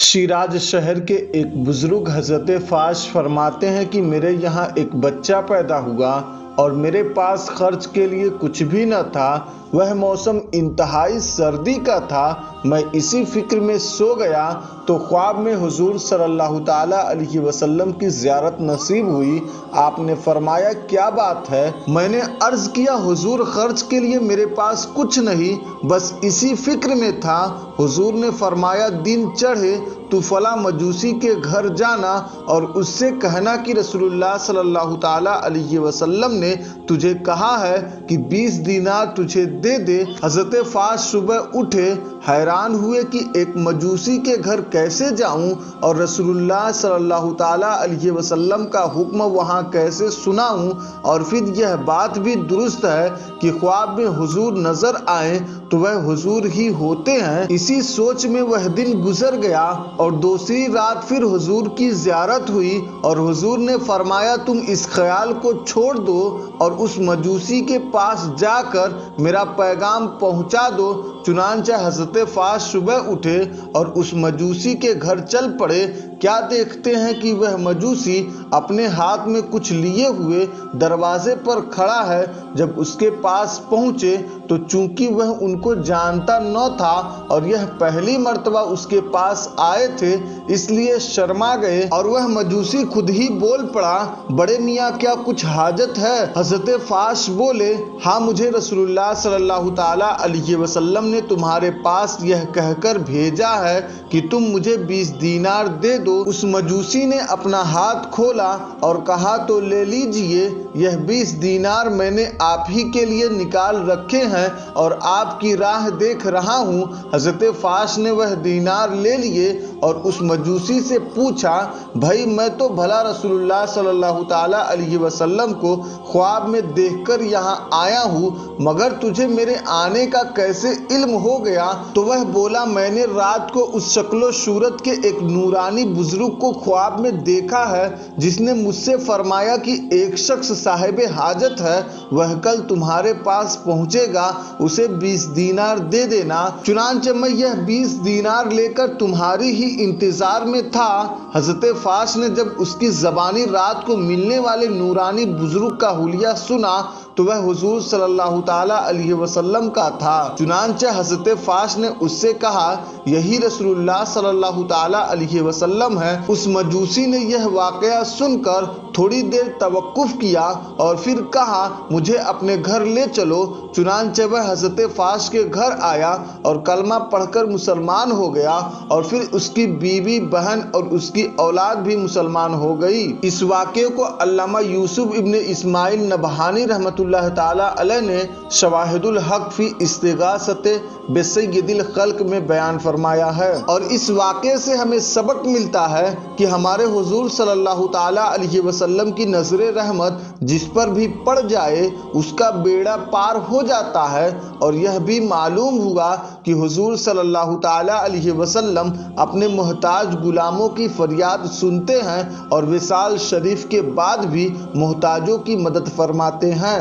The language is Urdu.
شیراز شہر کے ایک بزرگ حضرت فاش فرماتے ہیں کہ میرے یہاں ایک بچہ پیدا ہوا اور میرے پاس خرچ کے لیے کچھ بھی نہ تھا۔ وہ موسم انتہائی سردی کا تھا۔ میں اسی فکر میں سو گیا تو خواب میں حضور صلی اللہ تعالیٰ علیہ وسلم کی زیارت نصیب ہوئی۔ آپ نے فرمایا کیا بات ہے؟ میں نے عرض کیا حضور خرچ کے لیے میرے پاس کچھ نہیں، بس اسی فکر میں تھا۔ حضور نے فرمایا دن چڑھے تو فلاں مجوسی کے گھر جانا اور اس سے کہنا کہ رسول اللہ صلی اللہ تعالیٰ علیہ وسلم نے تجھے کہا ہے کہ 20 دینار تجھے دے دے۔ حضرت فاش صبح اٹھے، حیران ہوئے کہ ایک مجوسی کے گھر کیسے جاؤں اور رسول اللہ صلی اللہ تعالیٰ علیہ وسلم کا حکم وہاں کیسے سناؤں، اور پھر یہ بات بھی درست ہے کہ خواب میں حضور نظر آئیں تو وہ حضور ہی ہوتے ہیں۔ اسی سوچ میں وہ دن گزر گیا اور دوسری رات پھر حضور کی زیارت ہوئی اور حضور نے فرمایا تم اس خیال کو چھوڑ دو اور اس مجوسی کے پاس جا کر میرا پیغام پہنچا دو۔ چنانچہ حضرت فاش صبح اٹھے اور اس مجوسی کے گھر چل پڑے۔ کیا دیکھتے ہیں کہ وہ مجوسی اپنے ہاتھ میں کچھ لیے ہوئے دروازے پر کھڑا ہے۔ جب اس کے پاس پہنچے تو چونکہ وہ ان کو جانتا نہ تھا اور یہ پہلی مرتبہ اس کے پاس آئے تھے، اس لیے شرما گئے اور وہ مجوسی خود ہی بول پڑا، بڑے میاں کیا کچھ حاجت ہے؟ حضرت فاش بولے، ہاں مجھے رسول اللہ صلی اللہ تعالیٰ علیہ وسلم نے تمہارے پاس یہ کہہ کر بھیجا ہے کہ تم مجھے 20 دینار دے دو۔ اس مجوسی نے اپنا ہاتھ کھولا اور کہا تو لے لیجئے، یہ 20 دینار میں نے آپ ہی کے لیے نکال رکھے ہیں اور آپ کی راہ دیکھ رہا ہوں۔ حضرت فاش نے وہ دینار لے لیے اور اس مجوسی سے پوچھا، بھائی میں تو بھلا رسول اللہ صلی اللہ تعالیٰ علیہ وسلم کو خواب میں دیکھ کر یہاں آیا ہوں، مگر تجھے میرے آنے کا کیسے علم ہو گیا؟ تو وہ بولا، میں نے رات کو اس شکل و صورت کے ایک نورانی بزرگ کو خواب میں دیکھا ہے جس نے مجھ سے فرمایا کہ ایک شخص صاحب حاجت ہے، وہ کل تمہارے پاس پہنچے گا، اسے 20 دینار دے دینا۔ چنانچہ میں یہ 20 دینار لے کر تمہاری ہی انتظار میں تھا۔ حضرت فاش نے جب اس کی زبانی رات کو ملنے والے نورانی بزرگ کا حلیہ سنا تو وہ حضور صلی اللہ تعالیٰ علیہ وسلم کا تھا۔ چنانچہ حضرت فاش نے اس سے کہا، یہی رسول اللہ صلی اللہ تعالیٰ علیہ وسلم ہے۔ اس مجوسی نے یہ واقعہ سن کر تھوڑی دیر توقف کیا اور پھر کہا، مجھے اپنے گھر لے چلو۔ چنانچہ وہ حضرت فاش کے گھر آیا اور کلمہ پڑھ کر مسلمان ہو گیا اور پھر اس کی بیوی، بہن اور اس کی اولاد بھی مسلمان ہو گئی۔ اس واقعے کو علامہ یوسف ابن اسماعیل نبہانی رحمۃ اللہ تعالیٰ علیہ نے شواہد الحق فی استغاثۃ بسید الخلق میں بیان فرمایا ہے، اور اس واقعے سے ہمیں سبق ملتا ہے کہ ہمارے حضور صلی اللہ تعالیٰ علیہ وسلم کی نظر رحمت جس پر بھی پڑ جائے اس کا بیڑا پار ہو جاتا ہے۔ اور یہ بھی معلوم ہوا کہ حضور صلی اللہ تعالیٰ علیہ وسلم اپنے محتاج غلاموں کی فریاد سنتے ہیں اور وصال شریف کے بعد بھی محتاجوں کی مدد فرماتے ہیں۔